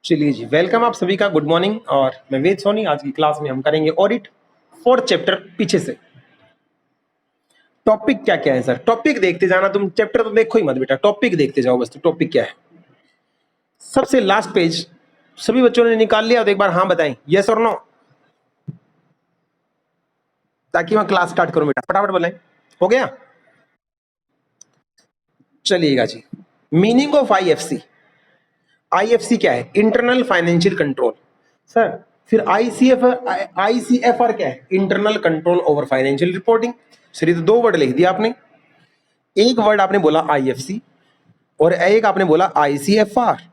चलिए जी, वेलकम आप सभी का, गुड मॉर्निंग। और मैं वेद सोनी। आज की क्लास में हम करेंगे ऑडिट 4th चैप्टर पीछे से। टॉपिक क्या क्या है सर? टॉपिक देखते जाना, तुम चैप्टर तो देखो ही मत बेटा, टॉपिक देखते जाओ बस। तो टॉपिक क्या है? सबसे लास्ट पेज सभी बच्चों ने निकाल लिया तो एक बार हाँ बताएं, यस और नो, ताकि मैं क्लास स्टार्ट करूं बेटा। फटाफट बोलें, हो गया? चलिएगा जी। Meaning of IFC. आईएफसी क्या है? Internal financial control. सर फिर आईसीएफआर क्या है? Internal control over financial reporting. Sir ये तो दो वर्ड लिख दिया आपने। एक वर्ड आपने बोला आईएफसी और एक आपने बोला आईसीएफआर।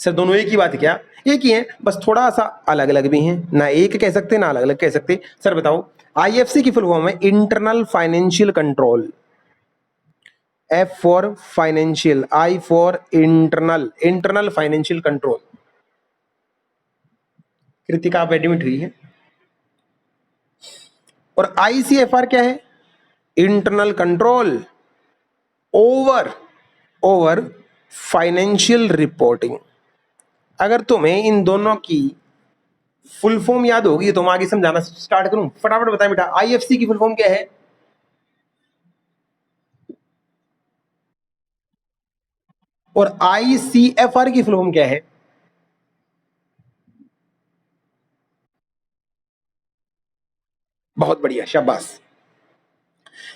सर दोनों एक ही बात है क्या? एक ही है, बस थोड़ा सा अलग अलग भी हैं ना। एक कह सकते ना अलग अलग कह सकते। सर बताओ, आईएफसी की फुल फॉर्म है internal financial control. F for financial, I for internal, internal financial control. Kritika आप एडमिट हुई है। और आईसीएफआर क्या है? Internal control over over financial reporting. अगर तुम्हें इन दोनों की फुल फॉर्म याद होगी तो मैं आगे समझाना स्टार्ट करूं। फटाफट बताएं बेटा, आईएफसी की फुल फॉर्म क्या है? और आईसीएफआर की फुल फॉर्म क्या है? बहुत बढ़िया, शाबाश।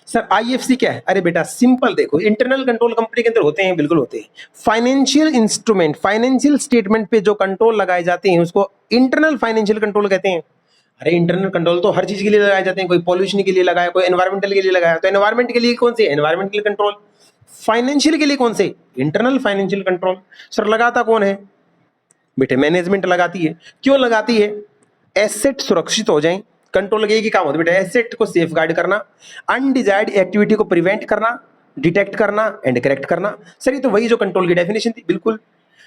सर आईएफसी क्या है? अरे बेटा सिंपल देखो, इंटरनल कंट्रोल कंपनी के अंदर होते हैं, बिल्कुल होते हैं। फाइनेंशियल इंस्ट्रूमेंट, फाइनेंशियल स्टेटमेंट पे जो कंट्रोल लगाए जाते हैं उसको इंटरनल फाइनेंशियल कंट्रोल कहते हैं। अरे इंटरनल कंट्रोल तो हर चीज के लिए लगाए जाते हैं, कोई पॉल्यूशन के लिए लगाया, कोई एनवायरमेंटल के लिए लगाया। तो एनवायरमेंट के लिए कौन से? Environmental control. फाइनेंशियल के लिए कौन से? Internal financial control. सर लगाता कौन है? बेटे मैनेजमेंट लगाती है। क्यों लगाती है? एसेट सुरक्षित हो जाए। कंट्रोल के काम होता है बेटा एसेट को सेफ गार्ड करना, अनडिजायर्ड एक्टिविटी को प्रिवेंट करना, डिटेक्ट करना एंड करेक्ट करना। सर ये तो वही जो कंट्रोल की डेफिनेशन थी, बिल्कुल।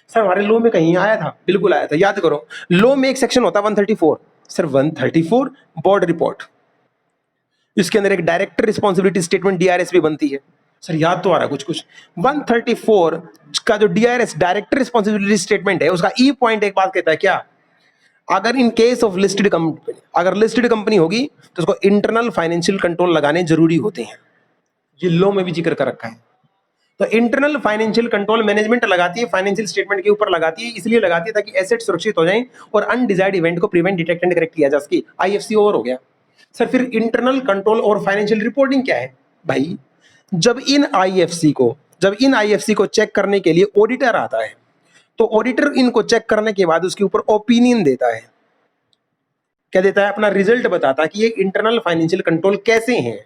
सर हमारे लॉ में कहीं आया था? बिल्कुल आया था, याद करो। लॉ में एक सेक्शन होता है 134। Sir 134 board report. इसके अंदर एक डायरेक्टर रिस्पॉन्सिबिलिटी स्टेटमेंट डीआरएस भी बनती है। सर याद तो आ रहा है कुछ कुछ। 134 का जो डीआरएस डायरेक्टर रिस्पॉन्सिबिलिटी स्टेटमेंट है, उसका ई पॉइंट एक बात कहता है क्या? अगर in case of listed company, अगर लिस्टेड कंपनी होगी तो उसको इंटरनल फाइनेंशियल कंट्रोल लगाने जरूरी होते हैं। ये लॉ में भी जिक्र कर रखा है। तो इंटरनल फाइनेंशियल कंट्रोल मैनेजमेंट लगाती है, फाइनेंशियल स्टेटमेंट के ऊपर लगाती है, इसलिए लगाती है ताकि एसेट सुरक्षित हो जाएं और अनडिजायर्ड इवेंट को प्रिवेंट, डिटेक्ट एंड करेक्ट किया जा सके। आईएफसी ओवर हो गया। सर फिर इंटरनल कंट्रोल और फाइनेंशियल रिपोर्टिंग क्या है? भाई जब इन आईएफसी को चेक करने के लिए ऑडिटर आता है, तो ऑडिटर इनको चेक करने के बाद उसके ऊपर ओपिनियन देता है। क्या देता है? अपना रिजल्ट बताता है कि ये इंटरनल फाइनेंशियल कंट्रोल कैसे हैं।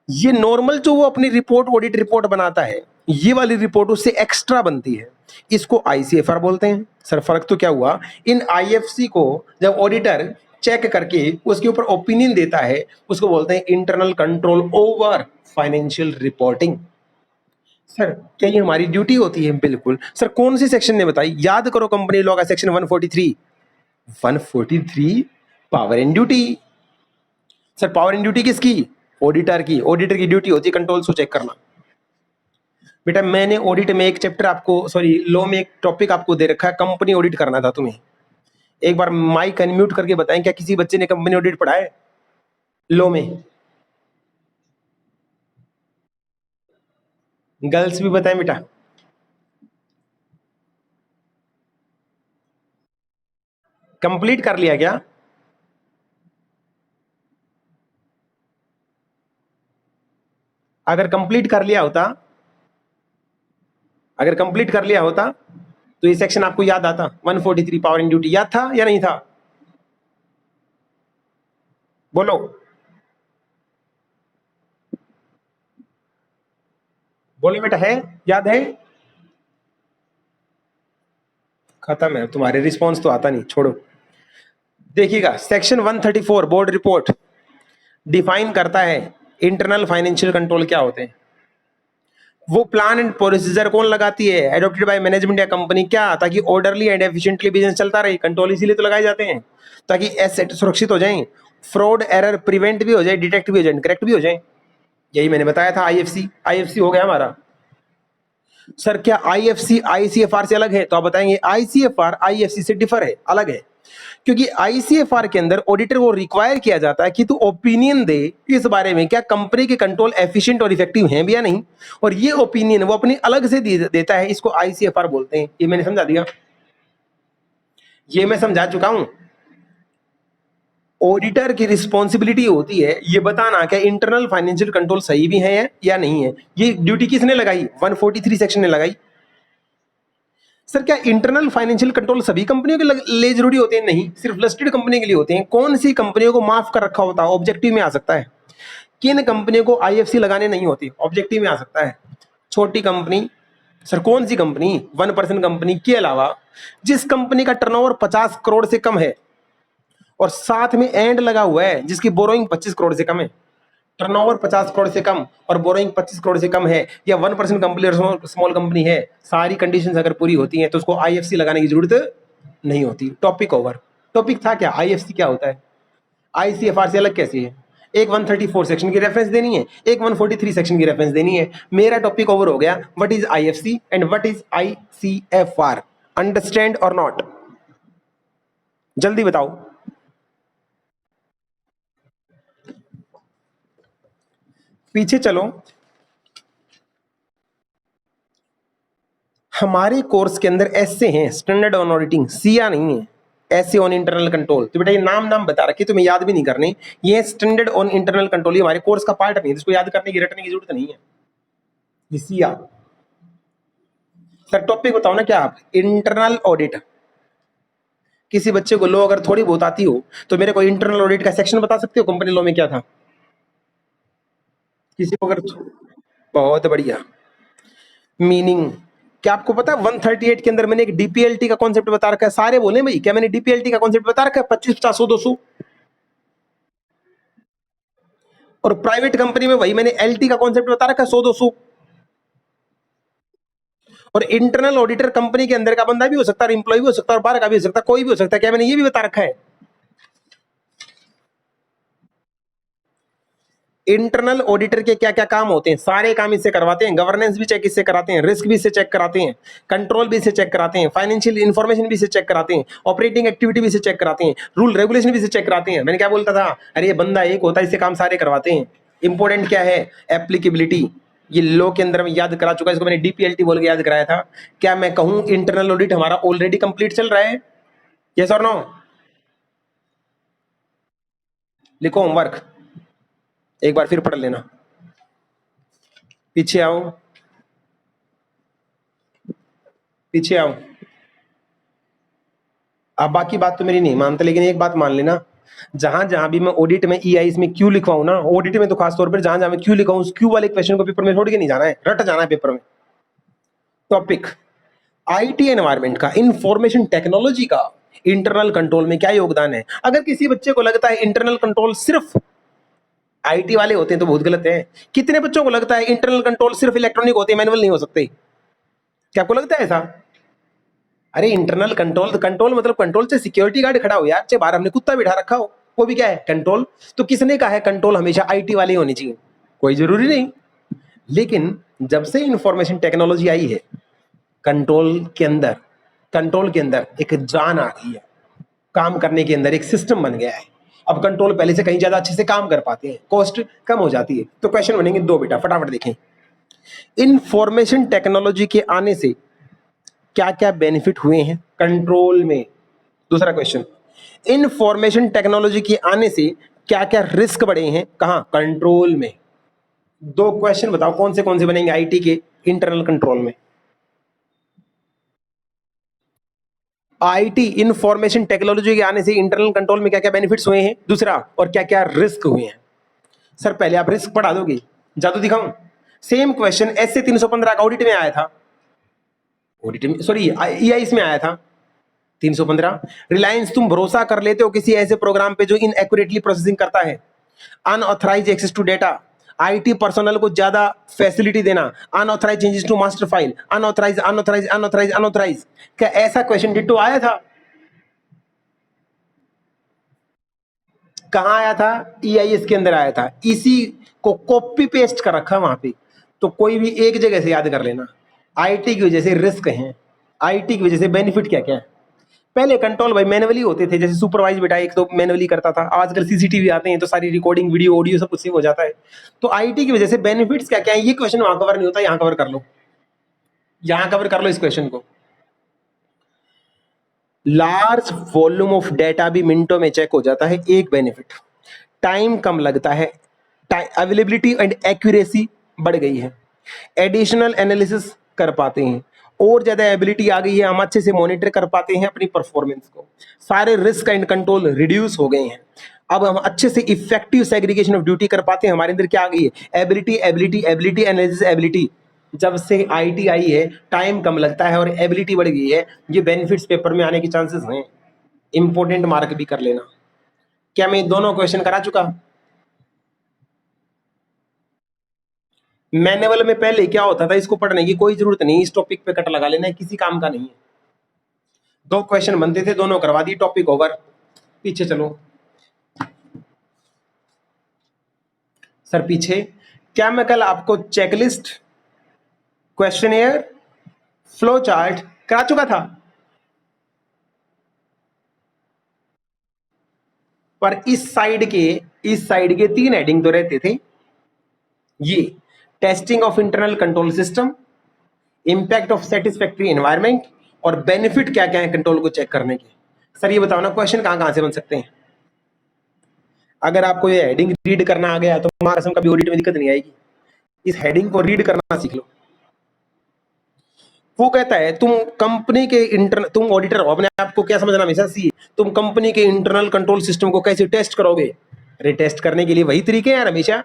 ये नॉर्मल जो वो अपनी रिपोर्ट, ऑडिट रिपोर्ट बनाता है, ये वाली रिपोर्ट उससे एक्स्ट्रा बनती है। इसको आईसीएफआर बोलते हैं। सर फर्क तो क्या हुआ? इन आईएफसी को जब ऑडिटर चेक करके उसके ऊपर ओपिनियन देता है, उसको बोलते हैं internal control over financial reporting. Sir क्या ये हमारी ड्यूटी होती है? बिल्कुल। सर कौन सी सेक्शन ने बताई? याद करो, कंपनी लॉ का section 143। 143 power and duty. Sir power and duty किसकी? ऑडिटर की। ऑडिटर की ड्यूटी होती है कंट्रोल्स को चेक करना। बेटा मैंने ऑडिट में एक चैप्टर आपको, सॉरी लॉ में एक टॉपिक आपको दे रखा है, कंपनी ऑडिट करना था तुम्हें। एक बार माइक अनम्यूट करके बताएं, क्या किसी बच्चे ने कंपनी ऑडिट पढ़ा है लॉ में? गर्ल्स भी बताएं बेटा। कंप्लीट कर लिया क्या? अगर कंप्लीट कर लिया होता, अगर कंप्लीट कर लिया होता तो ये सेक्शन आपको याद आता। 143 पावर एंड ड्यूटी याद था या नहीं था? बोलो। बोले बेटा, है याद है? खत्म है, तुम्हारे रिस्पॉन्स तो आता नहीं, छोड़ो। देखिएगा सेक्शन 134 बोर्ड रिपोर्ट डिफाइन करता है इंटरनल फाइनेंशियल कंट्रोल क्या होते हैं। वो प्लान एंड प्रोसीजर कौन लगाती है? एडॉप्टेड बाय मैनेजमेंट या कंपनी। क्या? ताकि ऑर्डरली एंड एफिशिएंटली बिजनेस चलता रहे। कंट्रोल इसीलिए तो लगाए जाते हैं ताकि एसेट सुरक्षित हो जाएं, फ्रॉड एरर प्रिवेंट भी हो जाए, डिटेक्ट भी हो जाए, करेक्ट भी हो जाए। यही मैंने बताया था। आईएफसी, आईएफसी हो गया हमारा। सर क्या आईएफसी आईसीएफआर से अलग है? तो आप बताएंगे आईसीएफआर आईएफसी से डिफर है, अलग है, क्योंकि आईसीएफआर के अंदर ऑडिटर को रिक्वायर किया जाता है कि तू ओपिनियन दे इस बारे में क्या कंपनी के कंट्रोल एफिशिएंट और इफेक्टिव हैं भी या नहीं, और ये ओपिनियन वो अपनी अलग से देता है, इसको आईसीएफआर बोलते हैं। ये मैंने समझा दिया, ये मैं समझा चुका हूं। ऑडिटर की रिस्पॉन्सिबिलिटी होती है ये बताना कि इंटरनल फाइनेंशियल कंट्रोल सही भी है या नहीं है। ये ड्यूटी किसने लगाई? 143 सेक्शन ने लगाई। सर क्या इंटरनल फाइनेंशियल कंट्रोल सभी कंपनियों के लिए जरूरी होते हैं? नहीं, सिर्फ लिस्टेड कंपनी के लिए होते हैं। कौन सी कंपनियों को माफ कर रखा होता है? ऑब्जेक्टिव में आ सकता है। किन कंपनियों को आईएफसी लगाने नहीं होती? ऑब्जेक्टिव में आ सकता है। छोटी कंपनी, सर कौन सी कंपनी? 1% कंपनी के अलावा जिस कंपनी का टर्नओवर 50 करोड़ से कम है और साथ में एंड लगा हुआ है जिसकी बोरोइंग 25 करोड़ से कम है, टर्नओवर 50 करोड़ से कम और बोरोइंग 25 करोड़ से कम है, या 1% कंपनी और स्मॉल कंपनी है, सारी कंडीशंस अगर पूरी होती हैं तो उसको आईएफसी लगाने की जरूरत नहीं होती। Topic over. टॉपिक था क्या? आईएफसी क्या होता है, आईसीएफआर से अलग कैसे है। एक 134 सेक्शन की रेफरेंस देनी है, एक 143 सेक्शन की रेफरेंस देनी है। मेरा टॉपिक ओवर हो गया। What is IFC and what is ICFR? Understand और नॉट? जल्दी बताओ। पीछे चलो। हमारे कोर्स के अंदर ऐसे हैं स्टैंडर्ड ऑन ऑडिटिंग, सिया नहीं है, ऐसे ऑन इंटरनल कंट्रोल। तो बेटा ये नाम बता रखे, तुम्हें याद भी नहीं करने। ये स्टैंडर्ड ऑन इंटरनल कंट्रोल, ये हमारे कोर्स का पार्ट नहीं है, इसको याद करने की रटने की जरूरत नहीं है। ये सिया। सर टॉपिक बताओ ना क्या आप? Internal audit. किसी बच्चे को लॉ अगर थोड़ी बहुत आती हो तो मेरे को इंटरनल ऑडिट का सेक्शन बता सकते हो कंपनी लॉ में क्या था? किसी को अगर बहुत बढ़िया। मीनिंग क्या आपको पता है 138 के अंदर मैंने एक डीपीएलटी का कॉन्सेप्ट बता रखा है? सारे बोले भाई क्या मैंने डीपीएलटी का कॉन्सेप्ट बता रखा है? 25, 50, 100, 200। और प्राइवेट कंपनी में वही मैंने एलटी का कॉन्सेप्ट बता रखा है, 100, 200। और इंटरनल ऑडिटर कंपनी के अंदर का बंदा भी हो सकता है, इंप्लॉय भी हो सकता है, और बाहर का भी हो सकता है, कोई भी हो सकता है। क्या मैंने ये भी बता रखा है? इंटरनल ऑडिटर के क्या क्या काम होते हैं? सारे काम इससे करवाते हैं। गवर्नेंस भी चेक इससे कराते हैं, रिस्क भी इससे चेक कराते हैं, कंट्रोल भी इससे चेक कराते हैं, फाइनेंशियल इंफॉर्मेशन भी इससे चेक कराते हैं, ऑपरेटिंग एक्टिविटी भी इससे चेक कराते हैं, रूल रेगुलेशन भी इससे चेक कराते हैं। मैंने क्या बोलता था? अरे ये बंदा एक होता है, इससे काम सारे करवाते हैं। इंपॉर्टेंट क्या है? एप्लीकेबिलिटी। ये लॉ के अंदर मैं याद करा चुका, इसको मैंने डीपीएलटी बोल के याद कराया था। क्या मैं कहूं इंटरनल ऑडिट हमारा ऑलरेडी कंप्लीट चल रहा है? यस और नो? लिखो होमवर्क, एक बार फिर पढ़ लेना। पीछे आओ, पीछे आओ। आप बाकी बात तो मेरी नहीं मानते, लेकिन एक बात मान लेना, जहां जहां भी मैं ऑडिट में ईआई में क्यू लिखवाऊं ना, ऑडिट में तो खासतौर पर जहां जहां मैं क्यू लिखाऊं, उस क्यू वाले क्वेश्चन को पेपर में छोड़ के नहीं जाना है, रट जाना है पेपर में। टॉपिक आईटी एनवायरनमेंट का, इंफॉर्मेशन टेक्नोलॉजी का इंटरनल कंट्रोल में क्या योगदान है। अगर किसी बच्चे को लगता है इंटरनल कंट्रोल सिर्फ आईटी वाले होते हैं तो बहुत गलत है। कितने बच्चों को लगता है इंटरनल कंट्रोल सिर्फ इलेक्ट्रॉनिक होते हैं, मैनुअल नहीं हो सकते? क्या आपको लगता है ऐसा? अरे इंटरनल कंट्रोल, कंट्रोल मतलब कंट्रोल से सिक्योरिटी गार्ड खड़ा हो यार, चाहे बाहर हमने कुत्ता बिठा रखा हो, वो भी क्या है? कंट्रोल। तो किसने कहा है कंट्रोल हमेशा आईटी वाले होनी चाहिए? कोई जरूरी नहीं। लेकिन जब से इंफॉर्मेशन टेक्नोलॉजी आई है, कंट्रोल के अंदर, कंट्रोल के अंदर एक जान आ गई है, काम करने के अंदर एक सिस्टम बन गया है। अब कंट्रोल पहले से कहीं ज्यादा अच्छे से काम कर पाते हैं, कॉस्ट कम हो जाती है। तो क्वेश्चन बनेंगे दो बेटा, फटाफट देखें। इंफॉर्मेशन टेक्नोलॉजी के आने से क्या क्या बेनिफिट हुए हैं कंट्रोल में? दूसरा क्वेश्चन, इंफॉर्मेशन टेक्नोलॉजी के आने से क्या क्या रिस्क बढ़े हैं? कहां? कंट्रोल में। दो क्वेश्चन बताओ कौन से बनेंगे आईटी के इंटरनल कंट्रोल में? आईटी इंफॉर्मेशन टेक्नोलॉजी के आने से इंटरनल कंट्रोल में क्या क्या बेनिफिट्स हुए हैं, दूसरा, और क्या क्या रिस्क हुए हैं? सर पहले आप रिस्क पढ़ा दोगे, जादू दिखाऊं? सेम क्वेश्चन ऐसे 315 का ऑडिट में आया था, ऑडिट में सॉरी ईआई में आया था 315। रिलायंस, तुम भरोसा कर लेते हो किसी ऐसे प्रोग्राम पे जो इनएक्यूरेटली प्रोसेसिंग करता है, unauthorised access to data, IT personnel को ज्यादा फैसिलिटी देना, unauthorised changes to master file, unauthorised unauthorised unauthorised unauthorised. क्या ऐसा क्वेश्चन डिट्टो आया था? कहां आया था? ईआईएस के अंदर आया था। इसी को कॉपी पेस्ट कर रखा वहां पे, तो कोई भी एक जगह से याद कर लेना। आईटी की वजह से रिस्क हैं, आईटी की वजह से बेनिफिट क्या क्या है। पहले कंट्रोल भाई मैनुअली होते थे, जैसे सुपरवाइज बेटा एक तो मैनुअली करता था, आजकल सीसीटीवी आते हैं तो सारी रिकॉर्डिंग वीडियो ऑडियो सब कुछ सेव हो जाता है। तो आईटी की वजह से बेनिफिट्स क्या क्या है, ये क्वेश्चन वहां कवर नहीं होता, यहाँ कवर कर लो, यहाँ कवर कर लो इस क्वेश्चन को। लार्ज वॉल्यूम ऑफ डेटा भी मिनटों में चेक हो जाता है, एक बेनिफिट। टाइम कम लगता है, अवेलेबिलिटी एंड एक्यूरेसी बढ़ गई है, एडिशनल एनालिसिस कर पाते हैं, और ज्यादा एबिलिटी आ गई है, हम अच्छे से मॉनिटर कर पाते हैं अपनी परफॉर्मेंस को, सारे रिस्क एंड कंट्रोल रिड्यूस हो गए हैं, अब हम अच्छे से इफेक्टिव सेग्रीगेशन ऑफ ड्यूटी कर पाते हैं, हमारे अंदर क्या आ गई है, ability ability ability analysis ability. जब से आईटी आई है टाइम कम लगता है और एबिलिटी बढ़ गई है, ये बेनिफिट्स पेपर में आने के चांसेस हैं, इंपॉर्टेंट मार्क भी कर लेना। क्या मैं दोनों क्वेश्चन करा चुका? मैनुअल में पहले क्या होता था, इसको पढ़ने की कोई जरूरत नहीं, इस टॉपिक पे कट लगा लेना है, किसी काम का नहीं है। दो क्वेश्चन बनते थे, दोनों करवा दी, टॉपिक ओवर। पीछे चलो सर, पीछे। क्या मैं कल आपको चेकलिस्ट, क्वेश्चनियर, फ्लो चार्ट करा चुका था? पर इस साइड के 3 हेडिंग तो रहते थे, ये testing of internal control system, impact of satisfactory environment, और बेनिफिट क्या क्या है कंट्रोल को चेक करने के। सर ये बताओ ना, क्वेश्चन कहां कहां से बन सकते हैं? अगर आपको ये हेडिंग रीड करना आ गया तो हमारा कसम कभी ऑडिट में दिक्कत नहीं आएगी, इस हेडिंग को रीड करना सीख लो। वो कहता है तुम कंपनी के तुम ऑडिटर हो, अपने आप को क्या समझना हमेशा सी, तुम कंपनी के इंटरनल कंट्रोल सिस्टम को कैसे टेस्ट करोगे? अरे टेस्ट करने के लिए वही तरीके हैं यार, हमेशा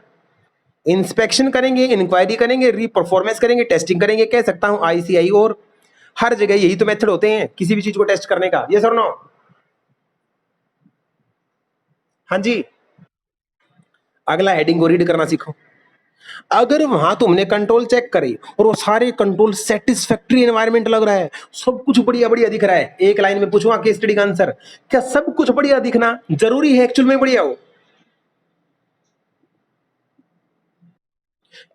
इंस्पेक्शन करेंगे, इंक्वायरी करेंगे, री परफॉर्मेंस करेंगे, टेस्टिंग करेंगे, कह सकता हूं आईसीआई, और हर जगह यही तो मेथड होते हैं किसी भी चीज को टेस्ट करने का। ये सर नो? हाँ जी। अगला हेडिंग को रीड करना सीखो। अगर वहां तुमने कंट्रोल चेक करे और वो सारे कंट्रोल सेटिस्फैक्ट्री एनवायरमेंट लग रहा है, सब कुछ बढ़िया बढ़िया दिख रहा है, एक लाइन में पूछूंगा केस स्टडी का आंसर, क्या सब कुछ बढ़िया दिखना जरूरी है एक्चुअल में बढ़िया हो?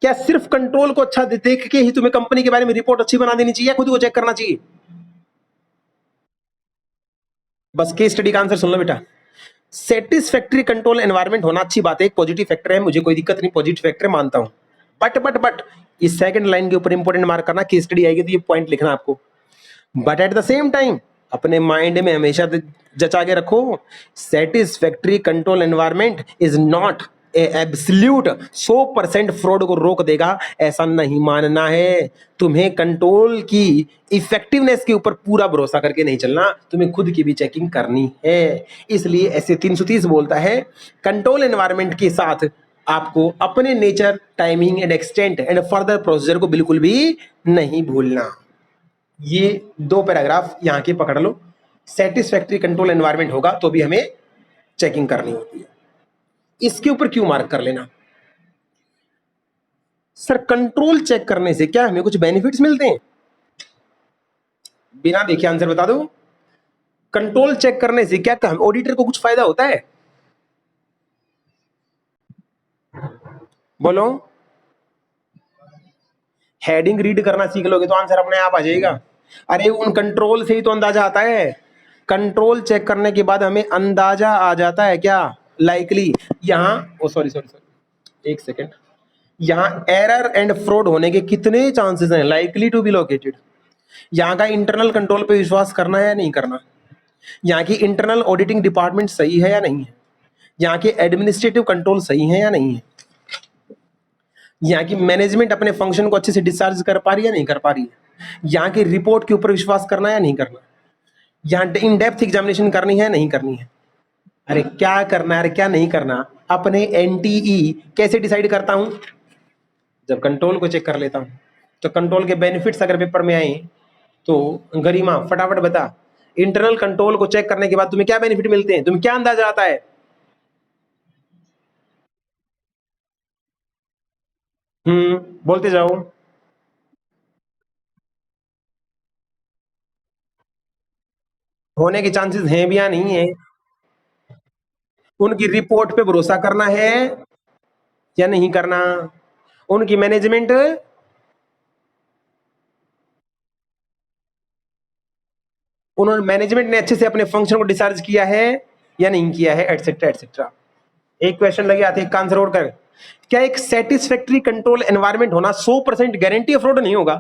क्या सिर्फ कंट्रोल को अच्छा देख के ही तुम्हें कंपनी के बारे में रिपोर्ट अच्छी बना देनी चाहिए, खुद को चेक करना चाहिए? बस केस स्टडी का आंसर सुन लो बेटा। सेटिस्फैक्ट्री कंट्रोल एनवायरमेंट होना अच्छी बात है, एक पॉजिटिव फैक्टर है, मुझे कोई दिक्कत नहीं, पॉजिटिव फैक्टर मानता हूं। बट इस सेकंड लाइन के ऊपर इंपॉर्टेंट मार्क करना, केस स्टडी आएगी तो ये पॉइंट लिखना आपको। But at the same time अपने माइंड में हमेशा जचा के रखो, satisfactory control environment is not absolute 100% fraud को रोक देगा, ऐसा नहीं मानना है। तुम्हें कंट्रोल की इफेक्टिवनेस के ऊपर पूरा भरोसा करके नहीं चलना, तुम्हें खुद की भी चेकिंग करनी है। इसलिए ऐसे 330 बोलता है कंट्रोल एनवायरमेंट के साथ आपको अपने nature, timing and extent and further procedure को बिल्कुल भी नहीं भूलना। ये 2 पैराग्राफ यहाँ के पकड़ लो, सेटिस्फैक्ट्री कंट्रोल एनवायरमेंट होगा तो भी हमें चेकिंग करनी होती है। इसके ऊपर क्यों मार्क कर लेना? सर कंट्रोल चेक करने से क्या हमें कुछ बेनिफिट्स मिलते हैं? बिना देखे आंसर बता दो। कंट्रोल चेक करने से क्या ऑडिटर को कुछ फायदा होता है? बोलो। हेडिंग रीड करना सीख लोगे तो आंसर अपने आप आ जाएगा। अरे उन कंट्रोल से ही तो अंदाजा आता है, कंट्रोल चेक करने के बाद हमें अंदाजा आ जाता है क्या, लाइकली यहाँ, ओ सॉरी सॉरी सॉरी, एक सेकेंड, यहाँ एरर एंड फ्रॉड होने के कितने चांसेस हैं, लाइकली टू बी लोकेटेड। यहाँ का इंटरनल कंट्रोल पे विश्वास करना है या नहीं करना, यहाँ की इंटरनल ऑडिटिंग डिपार्टमेंट सही है या नहीं है, यहाँ के एडमिनिस्ट्रेटिव कंट्रोल सही है या नहीं है, यहाँ की मैनेजमेंट अपने फंक्शन को अच्छे से डिस्चार्ज कर पा रही है या नहीं कर पा रही है, यहाँ की रिपोर्ट के ऊपर विश्वास करना है या नहीं करना, यहाँ इन डेप्थ एग्जामिनेशन करनी है नहीं करनी है। अरे क्या करना है, अरे क्या नहीं करना, अपने एनटीई कैसे डिसाइड करता हूं, जब कंट्रोल को चेक कर लेता हूं। तो कंट्रोल के बेनिफिट्स अगर पेपर में आए तो गरिमा फटाफट बता, इंटरनल कंट्रोल को चेक करने के बाद तुम्हें क्या बेनिफिट मिलते हैं, तुम्हें क्या अंदाजा आता है? बोलते जाओ। होने के चांसेस हैं भी या नहीं है? उनकी रिपोर्ट पे भरोसा करना है या नहीं करना, उनकी मैनेजमेंट, उन्होंने मैनेजमेंट ने अच्छे से अपने फंक्शन को डिस्चार्ज किया है या नहीं किया है, एटसेट्रा एटसेट्रा। एक क्वेश्चन लगे आते एक आंसर और कर, क्या एक सेटिस्फैक्टरी कंट्रोल एनवायरनमेंट होना 100% गारंटी ऑफ फ्रॉड नहीं होगा?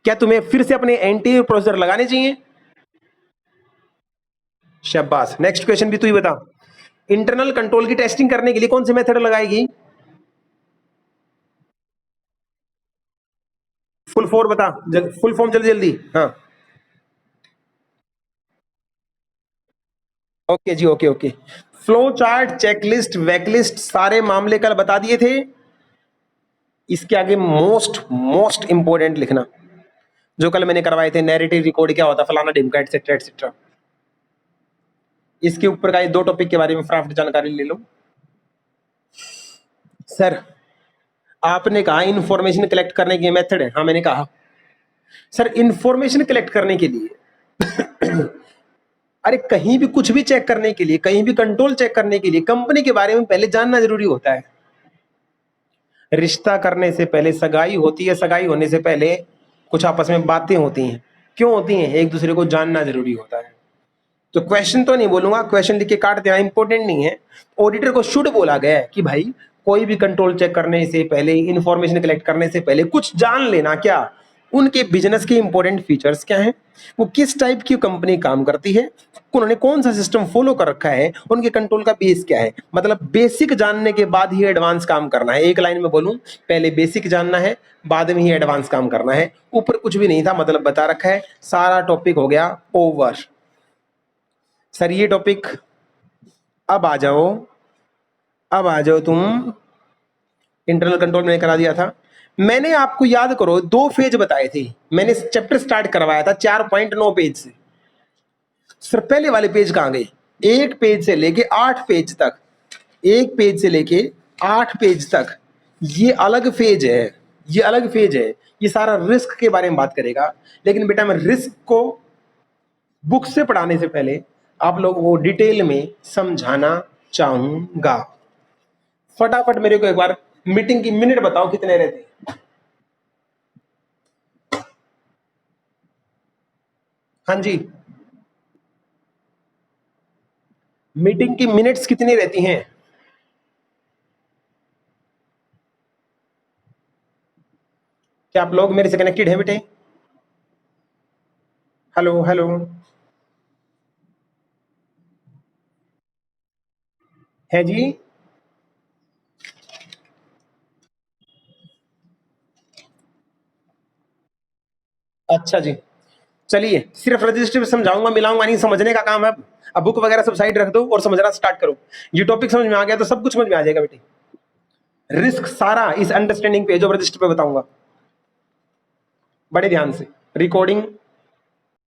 क्या तुम्हें फिर से अपने एंटी प्रोसीजर लगाने चाहिए? शाबाश। नेक्स्ट क्वेश्चन भी तू ही बता, इंटरनल कंट्रोल की टेस्टिंग करने के लिए कौन सी मेथड लगाएगी? फुल फॉर्म बता, फुल फॉर्म जल्दी जल्दी। हाँ ओके जी, okay okay. Flow chart, checklist, वेकलिस्ट सारे मामले कल बता दिए थे। इसके आगे मोस्ट मोस्ट इंपोर्टेंट लिखना, जो कल मैंने करवाए थे, नैरेटिव रिकॉर्ड क्या होता, फलाना ढिमका एटसेट्रा एटसेट्रा। इसके ऊपर का ये दो टॉपिक के बारे में फटाफट जानकारी ले लो। सर आपने कहा इंफॉर्मेशन कलेक्ट करने की मेथड है, हाँ मैंने कहा। सर इंफॉर्मेशन कलेक्ट करने के लिए अरे कहीं भी कुछ भी चेक करने के लिए, कहीं भी कंट्रोल चेक करने के लिए कंपनी के बारे में पहले जानना जरूरी होता है। रिश्ता करने से पहले सगाई होती है, सगाई होने से पहले कुछ आपस में बातें होती हैं। क्यों होती हैं? एक दूसरे को जानना जरूरी होता है। तो क्वेश्चन तो नहीं बोलूंगा, क्वेश्चन लिख के काट देना, इंपॉर्टेंट नहीं है। ऑडिटर को शुड बोला गया है कि भाई कोई भी कंट्रोल चेक करने से पहले, इंफॉर्मेशन कलेक्ट करने से पहले कुछ जान लेना। क्या? उनके बिजनेस के इंपॉर्टेंट फीचर्स क्या हैं, वो किस टाइप की कंपनी काम करती है, उन्होंने कौन सा सिस्टम फॉलो कर रखा है, उनके कंट्रोल का बेस क्या है। मतलब बेसिक जानने के बाद ही एडवांस काम करना है। एक लाइन में बोलूं, पहले बेसिक जानना है, बाद में ही एडवांस काम करना है। ऊपर कुछ भी नहीं था, मतलब बता रखा है, सारा टॉपिक हो गया ओवर। सर ये टॉपिक अब आ जाओ, अब आ जाओ तुम। इंटरनल कंट्रोल मैंने करा दिया था। मैंने आपको याद करो 2 फेज बताए थे, मैंने चैप्टर स्टार्ट करवाया था 4.9 पेज से। सर पहले वाले पेज कहां गए? 1 पेज से लेके 8 पेज तक, 1 पेज से लेके 8 पेज तक ये अलग फेज है, ये अलग फेज है। ये सारा रिस्क के बारे में बात करेगा। लेकिन बेटा मैं रिस्क को बुक से पढ़ाने से पहले आप लोगों को डिटेल में समझाना चाहूंगा। फटाफट मेरे को एक बार मीटिंग की मिनट बताओ कितने रहते हैं? हाँ जी, मीटिंग की मिनट्स कितनी रहती हैं? क्या आप लोग मेरे से कनेक्टेड हैं बेटे? हेलो हेलो, है जी? अच्छा जी, चलिए सिर्फ रजिस्टर समझाऊंगा, मिलाऊंगा नहीं, समझने का काम है। अब बुक वगैरह सब साइड रख दो और समझना स्टार्ट करो। ये टॉपिक समझ में आ गया तो सब कुछ समझ में आ जाएगा बेटे। रिस्क सारा इस अंडरस्टैंडिंग पेज ऑफ रजिस्टर पे बताऊंगा, बड़े ध्यान से। रिकॉर्डिंग